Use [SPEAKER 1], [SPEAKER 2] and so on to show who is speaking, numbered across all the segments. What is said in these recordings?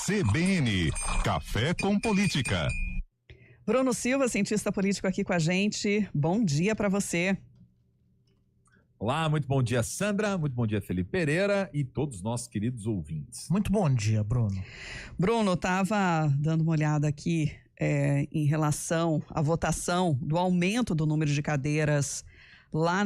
[SPEAKER 1] CBN, Café com Política.
[SPEAKER 2] Bruno Silva, cientista político aqui com a gente. Bom dia para você.
[SPEAKER 3] Olá, muito bom dia, Sandra, muito bom dia, Felipe Pereira e todos os nossos queridos ouvintes.
[SPEAKER 4] Muito bom dia, Bruno.
[SPEAKER 2] Bruno, estava dando uma olhada aqui em relação à votação do aumento do número de cadeiras lá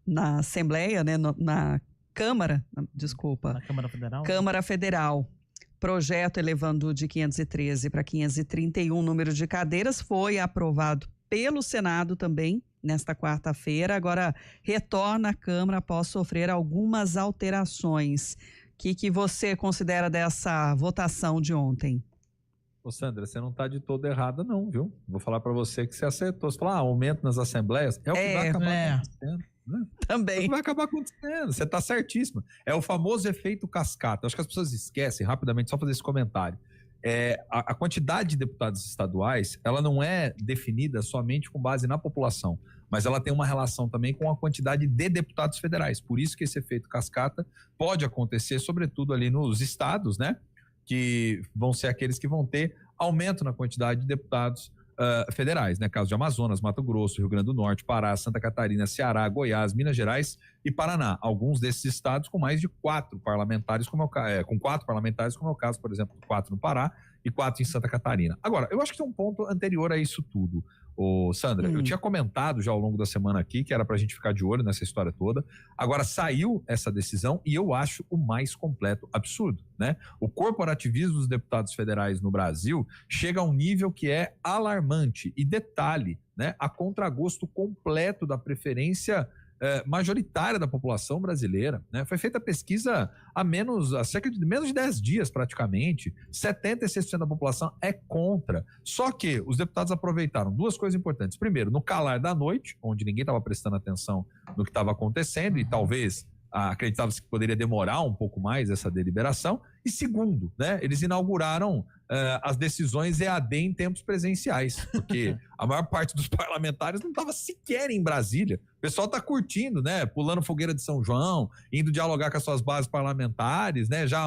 [SPEAKER 2] na Assembleia, né, na Câmara, desculpa.
[SPEAKER 4] Na Câmara Federal?
[SPEAKER 2] Câmara Federal. Projeto elevando de 513 para 531 número de cadeiras foi aprovado pelo Senado também nesta quarta-feira. Agora retorna à Câmara após sofrer algumas alterações. O que você considera dessa votação de ontem?
[SPEAKER 3] Ô Sandra, você não está de todo errada não, viu? Vou falar para você que você acertou. Você falou, aumento nas assembleias, é o que vai acabar acontecendo. Né?
[SPEAKER 2] Também.
[SPEAKER 3] É o que vai acabar acontecendo, você está certíssima. É o famoso efeito cascata. Acho que as pessoas esquecem rapidamente, só fazer esse comentário. A quantidade de deputados estaduais, ela não é definida somente com base na população, mas ela tem uma relação também com a quantidade de deputados federais. Por isso que esse efeito cascata pode acontecer, sobretudo ali nos estados, né? Que vão ser aqueles que vão ter aumento na quantidade de deputados federais, né? Caso de Amazonas, Mato Grosso, Rio Grande do Norte, Pará, Santa Catarina, Ceará, Goiás, Minas Gerais e Paraná. Alguns desses estados com mais de 4 parlamentares, com 4 parlamentares, como é o caso, por exemplo, 4 no Pará e 4 em Santa Catarina. Agora, eu acho que tem um ponto anterior a isso tudo, Sandra. Eu tinha comentado já ao longo da semana aqui que era pra gente ficar de olho nessa história toda. Agora saiu essa decisão e eu acho o mais completo absurdo, né? O corporativismo dos deputados federais no Brasil chega a um nível que é alarmante. E detalhe, né? A contragosto completo da preferência majoritária da população brasileira, né? Foi feita a pesquisa há cerca de menos de 10 dias praticamente, 76% da população é contra, só que os deputados aproveitaram duas coisas importantes. Primeiro, no calar da noite, onde ninguém estava prestando atenção no que estava acontecendo e talvez acreditava-se que poderia demorar um pouco mais essa deliberação, e segundo, né, eles inauguraram as decisões EAD em tempos presenciais, porque a maior parte dos parlamentares não estava sequer em Brasília. O pessoal está curtindo, né, pulando fogueira de São João, indo dialogar com as suas bases parlamentares, né, já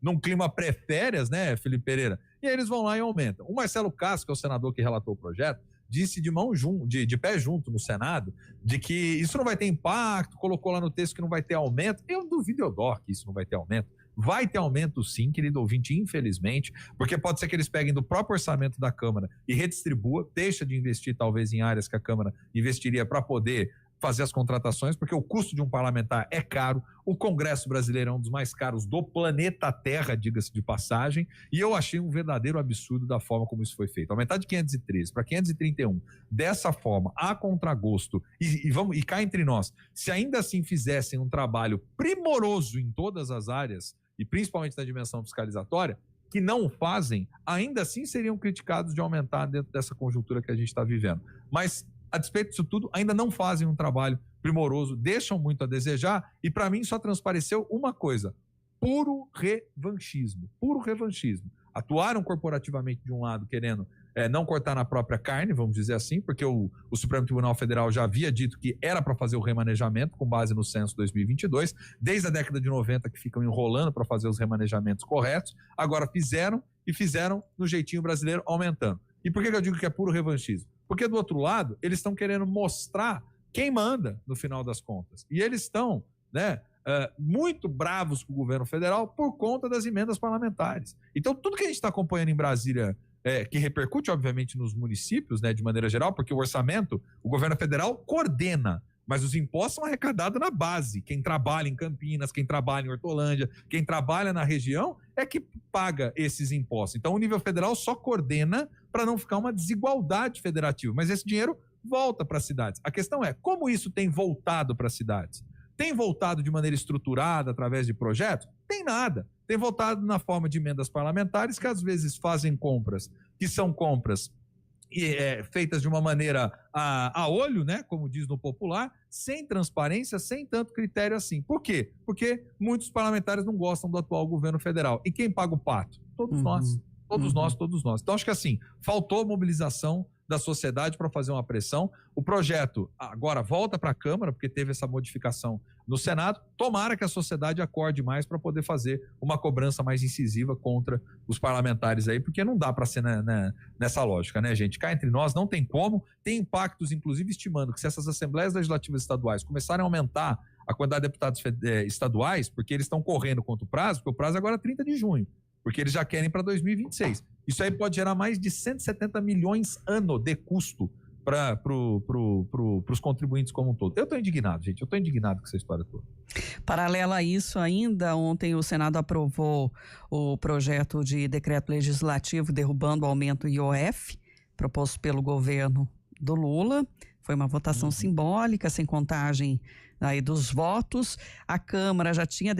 [SPEAKER 3] num clima pré-férias, né, Felipe Pereira, e aí eles vão lá e aumentam. O Marcelo Castro, que é o senador que relatou o projeto, disse de pé junto no Senado, de que isso não vai ter impacto, colocou lá no texto que não vai ter aumento. Eu duvido que isso não vai ter aumento. Vai ter aumento sim, querido ouvinte, infelizmente, porque pode ser que eles peguem do próprio orçamento da Câmara e redistribua, deixa de investir talvez em áreas que a Câmara investiria para poder fazer as contratações, porque o custo de um parlamentar é caro, o Congresso brasileiro é um dos mais caros do planeta Terra, diga-se de passagem, e eu achei um verdadeiro absurdo da forma como isso foi feito. Aumentar de 513 para 531, dessa forma, a contragosto, e cá entre nós, se ainda assim fizessem um trabalho primoroso em todas as áreas, e principalmente na dimensão fiscalizatória, que não fazem, ainda assim seriam criticados de aumentar dentro dessa conjuntura que a gente está vivendo. Mas a despeito disso tudo, ainda não fazem um trabalho primoroso, deixam muito a desejar, e para mim só transpareceu uma coisa: puro revanchismo. Atuaram corporativamente de um lado, querendo não cortar na própria carne, vamos dizer assim, porque o Supremo Tribunal Federal já havia dito que era para fazer o remanejamento com base no censo 2022, desde a década de 90 que ficam enrolando para fazer os remanejamentos corretos, agora fizeram no jeitinho brasileiro, aumentando. E por que eu digo que é puro revanchismo? Porque do outro lado, eles estão querendo mostrar quem manda no final das contas. E eles estão, né, muito bravos com o governo federal por conta das emendas parlamentares. Então, tudo que a gente está acompanhando em Brasília, que repercute, obviamente, nos municípios, né, de maneira geral, porque o orçamento, o governo federal coordena, mas os impostos são arrecadados na base. Quem trabalha em Campinas, quem trabalha em Hortolândia, quem trabalha na região é que paga esses impostos. Então o nível federal só coordena para não ficar uma desigualdade federativa, mas esse dinheiro volta para as cidades. A questão é, como isso tem voltado para as cidades? Tem voltado de maneira estruturada, através de projetos? Tem nada. Tem voltado na forma de emendas parlamentares, que às vezes fazem compras, que são compras feitas de uma maneira a olho, né, como diz no popular, sem transparência, sem tanto critério assim. Por quê? Porque muitos parlamentares não gostam do atual governo federal. E quem paga o pato? Todos nós. Todos nós. Então acho que assim, faltou mobilização da sociedade para fazer uma pressão. O projeto agora volta para a Câmara, porque teve essa modificação no Senado. Tomara que a sociedade acorde mais para poder fazer uma cobrança mais incisiva contra os parlamentares aí, porque não dá para ser nessa lógica, né, gente? Cá entre nós não tem como, tem impactos, inclusive estimando que se essas assembleias legislativas estaduais começarem a aumentar a quantidade de deputados estaduais, porque eles estão correndo contra o prazo, porque o prazo agora é 30 de junho, porque eles já querem para 2026. Isso aí pode gerar mais de 170 milhões ano de custo para os contribuintes como um todo. Eu estou indignado, gente, eu estou indignado com essa história toda.
[SPEAKER 2] Paralelo a isso ainda, ontem o Senado aprovou o projeto de decreto legislativo derrubando o aumento IOF, proposto pelo governo do Lula. Foi uma votação simbólica, sem contagem aí dos votos. A Câmara já tinha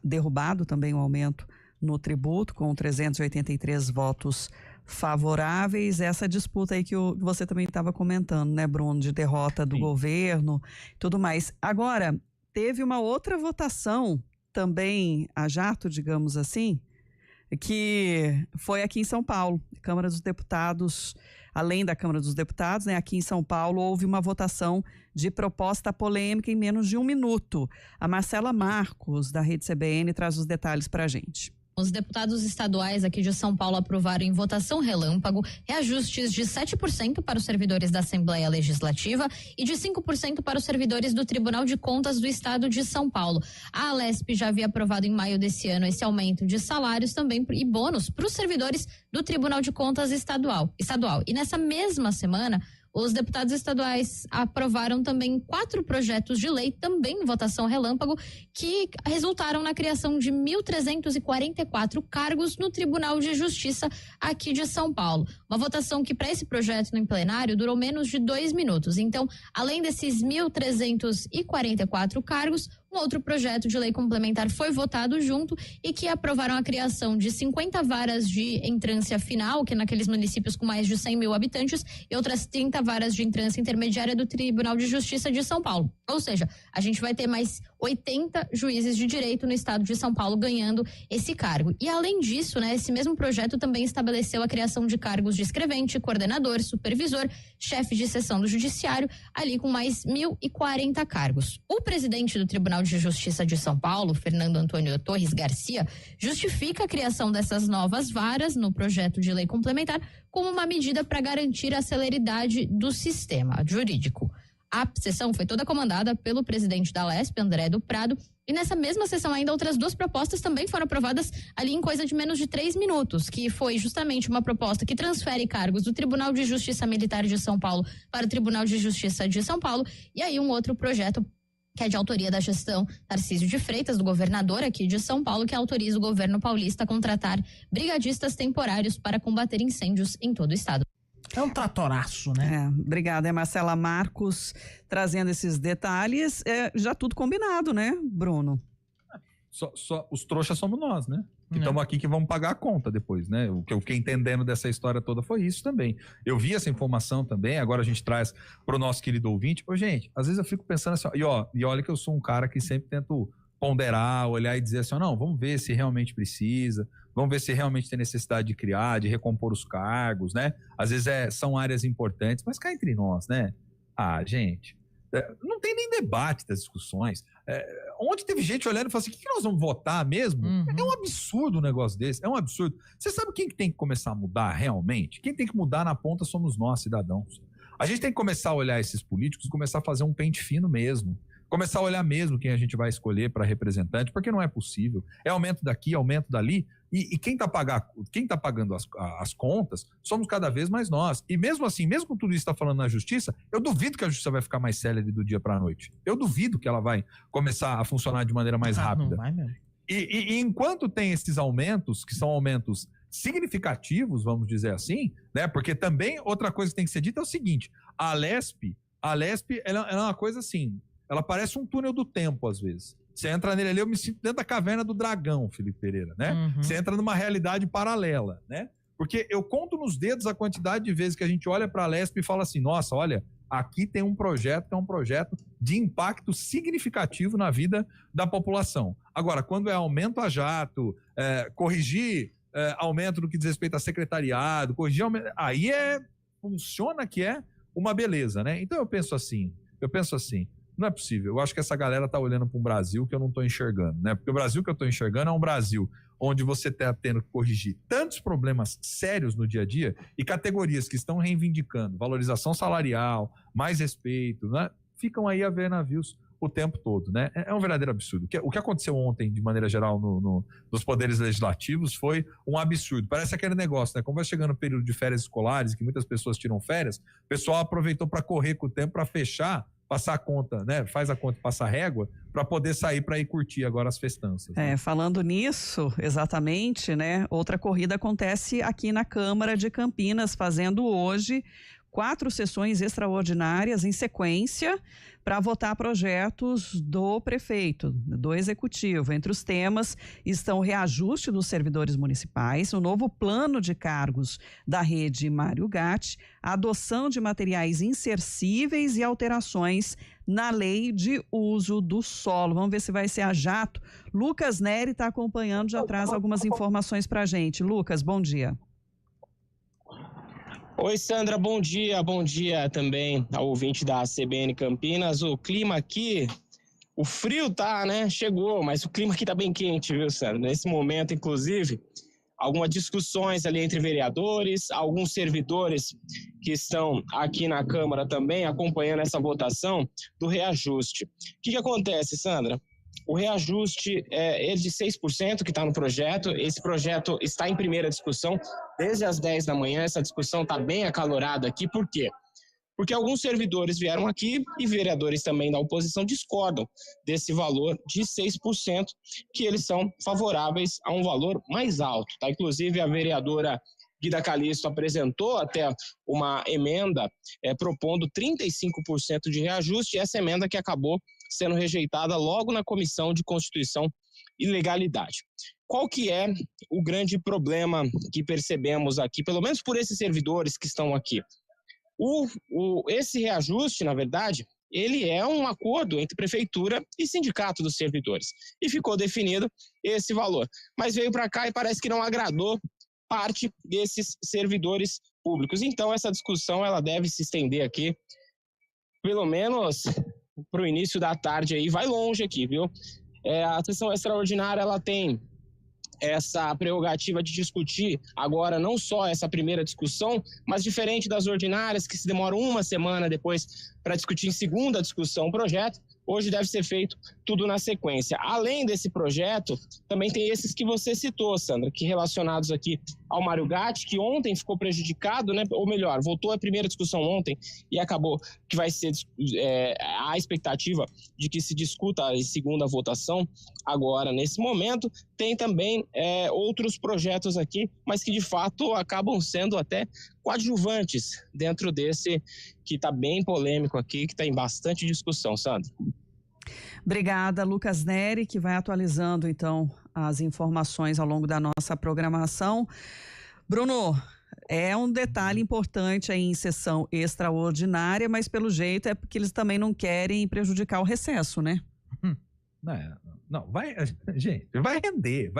[SPEAKER 2] derrubado também o aumento no tributo, com 383 votos favoráveis. Essa disputa aí que você também estava comentando, né, Bruno, de derrota do governo e tudo mais. Agora, teve uma outra votação também a jato, digamos assim, que foi aqui em São Paulo, Câmara dos Deputados. Além da Câmara dos Deputados, né, aqui em São Paulo houve uma votação de proposta polêmica em menos de um minuto. A Marcela Marcos, da Rede CBN, traz os detalhes para a gente.
[SPEAKER 4] Os deputados estaduais aqui de São Paulo aprovaram em votação relâmpago reajustes de 7% para os servidores da Assembleia Legislativa e de 5% para os servidores do Tribunal de Contas do Estado de São Paulo. A Alesp já havia aprovado em maio desse ano esse aumento de salários também e bônus para os servidores do Tribunal de Contas estadual. E nessa mesma semana, os deputados estaduais aprovaram também 4 projetos de lei, também em votação relâmpago, que resultaram na criação de 1.344 cargos no Tribunal de Justiça aqui de São Paulo. Uma votação que, para esse projeto no plenário, durou menos de 2 minutos. Então, além desses 1.344 cargos, um outro projeto de lei complementar foi votado junto e que aprovaram a criação de 50 varas de entrância final, que naqueles municípios com mais de 100 mil habitantes, e outras 30 varas de entrância intermediária do Tribunal de Justiça de São Paulo. Ou seja, a gente vai ter mais 80 juízes de direito no estado de São Paulo ganhando esse cargo. E além disso, né, esse mesmo projeto também estabeleceu a criação de cargos de escrevente, coordenador, supervisor, chefe de seção do judiciário, ali com mais 1.040 cargos. O presidente do Tribunal de Justiça de São Paulo, Fernando Antônio Torres Garcia, justifica a criação dessas novas varas no projeto de lei complementar como uma medida para garantir a celeridade do sistema jurídico. A sessão foi toda comandada pelo presidente da Alesp, André do Prado, e nessa mesma sessão ainda outras 2 propostas também foram aprovadas ali em coisa de menos de 3 minutos, que foi justamente uma proposta que transfere cargos do Tribunal de Justiça Militar de São Paulo para o Tribunal de Justiça de São Paulo, e aí um outro projeto que é de autoria da gestão Tarcísio de Freitas, do governador aqui de São Paulo, que autoriza o governo paulista a contratar brigadistas temporários para combater incêndios em todo o estado.
[SPEAKER 5] É um tratoraço, né?
[SPEAKER 2] Obrigada, é Marcela Marcos trazendo esses detalhes. Já tudo combinado, né, Bruno?
[SPEAKER 3] Só os trouxas somos nós, né? Que estamos aqui que vamos pagar a conta depois, né? O que eu fiquei entendendo dessa história toda foi isso também. Eu vi essa informação também, agora a gente traz para o nosso querido ouvinte. Ô, gente, às vezes eu fico pensando assim, e olha que eu sou um cara que sempre tento ponderar, olhar e dizer assim, não, vamos ver se realmente precisa, vamos ver se realmente tem necessidade de criar, de recompor os cargos, né? Às vezes são áreas importantes, mas cá entre nós, né? Ah, gente, não tem nem debate das discussões. Onde teve gente olhando e falando assim, o que nós vamos votar mesmo? É um absurdo um negócio desse, é um absurdo. Você sabe quem que tem que começar a mudar realmente? Quem tem que mudar na ponta somos nós, cidadãos. A gente tem que começar a olhar esses políticos e começar a fazer um pente fino mesmo. Começar a olhar mesmo quem a gente vai escolher para representante, porque não é possível. É aumento daqui, aumento dali, e quem tá pagando as contas somos cada vez mais nós. E mesmo assim, mesmo com tudo isso que está falando na justiça, eu duvido que a justiça vai ficar mais célere do dia para a noite. Eu duvido que ela vai começar a funcionar de maneira mais rápida.
[SPEAKER 5] Não vai mesmo.
[SPEAKER 3] E enquanto tem esses aumentos, que são aumentos significativos, vamos dizer assim, né? Porque também outra coisa que tem que ser dita é o seguinte: a Alesp ela é uma coisa assim, ela parece um túnel do tempo às vezes. Você entra nele ali, eu me sinto dentro da caverna do dragão, Felipe Pereira, né? Você entra numa realidade paralela, né? Porque eu conto nos dedos a quantidade de vezes que a gente olha para a Alesp e fala assim, nossa, olha, aqui tem um projeto que é um projeto de impacto significativo na vida da população. Agora, quando é aumento a jato, corrigir aumento no que diz respeito a secretariado, corrigir aumento, funciona que é uma beleza, né? Então eu penso assim, Não é possível. Eu acho que essa galera tá olhando para um Brasil que eu não estou enxergando, né? Porque o Brasil que eu estou enxergando é um Brasil onde você está tendo que corrigir tantos problemas sérios no dia a dia e categorias que estão reivindicando valorização salarial, mais respeito, né? Ficam aí a ver navios o tempo todo, né? É um verdadeiro absurdo. O que aconteceu ontem, de maneira geral, nos poderes legislativos foi um absurdo. Parece aquele negócio, né? Como vai chegando o período de férias escolares, que muitas pessoas tiram férias, o pessoal aproveitou para correr com o tempo, para fechar, passar a conta, né? Faz a conta e passa a régua, para poder sair para ir curtir agora as festanças. Né?
[SPEAKER 2] Falando nisso, exatamente, né? Outra corrida acontece aqui na Câmara de Campinas, fazendo hoje 4 sessões extraordinárias em sequência para votar projetos do prefeito, do executivo. Entre os temas estão o reajuste dos servidores municipais, o novo plano de cargos da rede Mário Gatti, a adoção de materiais insercíveis e alterações na lei de uso do solo. Vamos ver se vai ser a jato. Lucas Neri está acompanhando, já traz algumas informações para a gente. Lucas, bom dia.
[SPEAKER 6] Oi, Sandra, bom dia também ao ouvinte da CBN Campinas. O clima aqui, o frio tá, né, chegou, mas o clima aqui tá bem quente, viu, Sandra? Nesse momento, inclusive, algumas discussões ali entre vereadores, alguns servidores que estão aqui na Câmara também acompanhando essa votação do reajuste. O que acontece, Sandra? O reajuste é de 6% que está no projeto. Esse projeto está em primeira discussão desde as 10 da manhã. Essa discussão está bem acalorada aqui. Por quê? Porque alguns servidores vieram aqui e vereadores também da oposição discordam desse valor de 6%, que eles são favoráveis a um valor mais alto. Tá? Inclusive, a vereadora Guida Calisto apresentou até uma emenda propondo 35% de reajuste, e essa emenda que acabou sendo rejeitada logo na Comissão de Constituição e Legalidade. Qual que é o grande problema que percebemos aqui, pelo menos por esses servidores que estão aqui? Esse reajuste, na verdade, ele é um acordo entre prefeitura e sindicato dos servidores. E ficou definido esse valor. Mas veio para cá e parece que não agradou parte desses servidores públicos. Então, essa discussão ela deve se estender aqui, pelo menos para o início da tarde aí, vai longe aqui, viu? A sessão extraordinária, ela tem essa prerrogativa de discutir agora não só essa primeira discussão, mas diferente das ordinárias, que se demoram uma semana depois para discutir em segunda discussão o projeto, hoje deve ser feito tudo na sequência. Além desse projeto, também tem esses que você citou, Sandra, que relacionados aqui ao Mário Gatti, que ontem ficou prejudicado, né? Ou melhor, voltou a primeira discussão ontem e acabou que vai ser a expectativa de que se discuta a segunda votação agora, nesse momento. Tem também outros projetos aqui, mas que de fato acabam sendo até coadjuvantes dentro desse que está bem polêmico aqui, que está em bastante discussão, Sandra.
[SPEAKER 2] Obrigada, Lucas Neri, que vai atualizando então as informações ao longo da nossa programação. Bruno, é um detalhe importante aí em sessão extraordinária, mas pelo jeito é porque eles também não querem prejudicar o recesso, né?
[SPEAKER 3] Não, gente, vai render,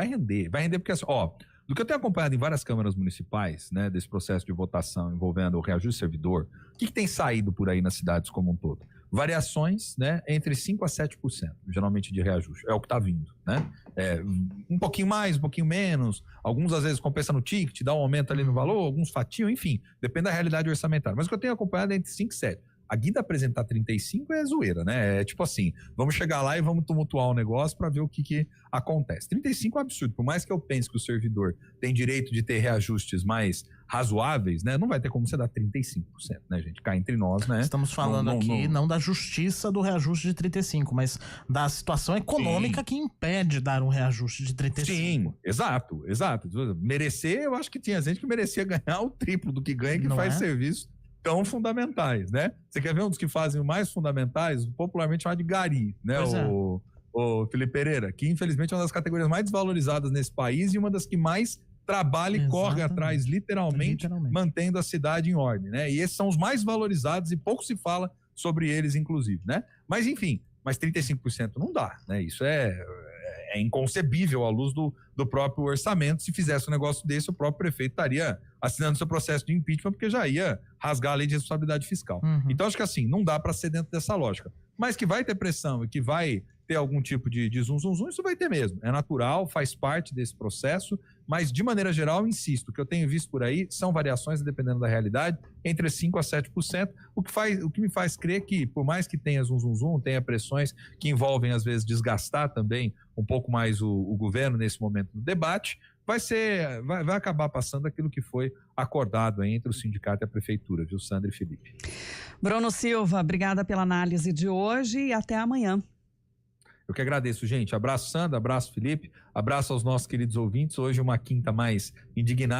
[SPEAKER 3] porque assim, do que eu tenho acompanhado em várias câmaras municipais, né, desse processo de votação envolvendo o reajuste servidor, o que tem saído por aí nas cidades como um todo? Variações, né, entre 5% a 7%, geralmente de reajuste, é o que está vindo, né? Um pouquinho mais, um pouquinho menos, alguns às vezes compensa no ticket, dá um aumento ali no valor, alguns fatiam, enfim, depende da realidade orçamentária. Mas o que eu tenho acompanhado é entre 5% e 7%. A Guida apresentar 35 é zoeira, né? É tipo assim, vamos chegar lá e vamos tumultuar o negócio para ver o que acontece. 35 é um absurdo, por mais que eu pense que o servidor tem direito de ter reajustes mais razoáveis, né? Não vai ter como você dar 35%, né, gente? Cá entre nós, né?
[SPEAKER 5] Estamos falando aqui não da justiça do reajuste de 35, mas da situação econômica que impede dar um reajuste de 35.
[SPEAKER 3] Sim, exato. Merecer, eu acho que tinha gente que merecia ganhar o triplo do que ganha, que não faz serviço tão fundamentais, né? Você quer ver um dos que fazem o mais fundamentais, popularmente chamado de gari, né? O Felipe Pereira, que infelizmente é uma das categorias mais desvalorizadas nesse país e uma das que mais trabalha e corre atrás, literalmente, mantendo a cidade em ordem, né? E esses são os mais valorizados e pouco se fala sobre eles, inclusive, né? Mas enfim, 35% não dá, né? Isso é inconcebível à luz do próprio orçamento. Se fizesse um negócio desse, o próprio prefeito estaria assinando seu processo de impeachment, porque já ia rasgar a lei de responsabilidade fiscal. Então, acho que assim, não dá para ser dentro dessa lógica. mas que vai ter pressão e que vai ter algum tipo de zum, isso vai ter mesmo. É natural, faz parte desse processo, mas de maneira geral, insisto, o que eu tenho visto por aí são variações, dependendo da realidade, entre 5% a 7%, o que me faz crer que, por mais que tenha tenha pressões que envolvem, às vezes, desgastar também um pouco mais o governo nesse momento do debate, vai acabar passando aquilo que foi acordado aí entre o sindicato e a prefeitura, viu, Sandra e Felipe?
[SPEAKER 2] Bruno Silva, obrigada pela análise de hoje e até amanhã.
[SPEAKER 3] Eu que agradeço, gente. Abraço, Sandra, abraço, Felipe, abraço aos nossos queridos ouvintes. Hoje uma quinta mais indignada.